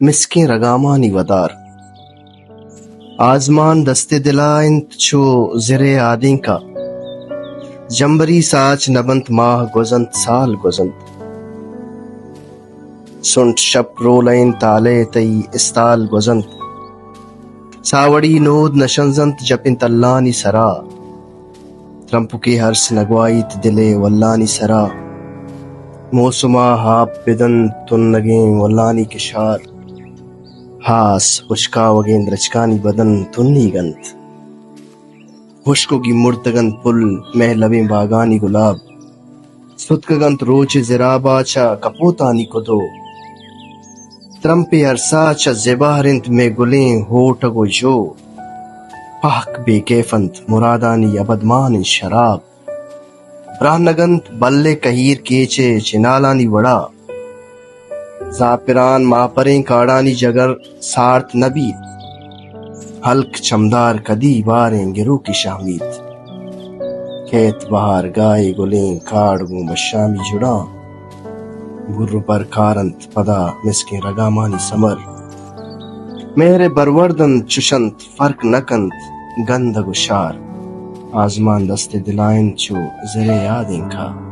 مسکیں رگامانی ودار آزمان دست دلا انت چو زر آدیں کا جمبری ساچ نبنت ماہ گزنت سال گزنت سنٹ شپ رولین تالے تئی استال گزنت ساوڑی نود نشنزنت جپنت اللانی سرا ترمپو کے ہرس نگوائیت دلے واللانی سرا موسما ہاپ بدن تن نگیں واللانی کشار ہاس خشکا وگین رچکانی بدن تنی گنت خشکو کی مرتگن پل مہ لبیں باغانی گلاب ستکگنت روچ زرابا چا کپوتانی کدو ترمپے ارسا چا زبارنت میں گلیں ہوٹگو جو پاک بے کیفنت مرادانی ابدمان شراب براہنگنت بلے کہیر کیچے چنالانی وڑا زاپران ماپریں کاڑانی جگر سارت نبی حلق چمدار کدی باریں گرو کی شامیت کھیت بہار گائے گلیں کاڑ گوں مشامی جڑا بر پر کارنت پدا مسکیں رگامانی سمر مہر بروردن چشنت فرق نکنت گندگ و شار آزمان دست دلائن چو زر یادیں کا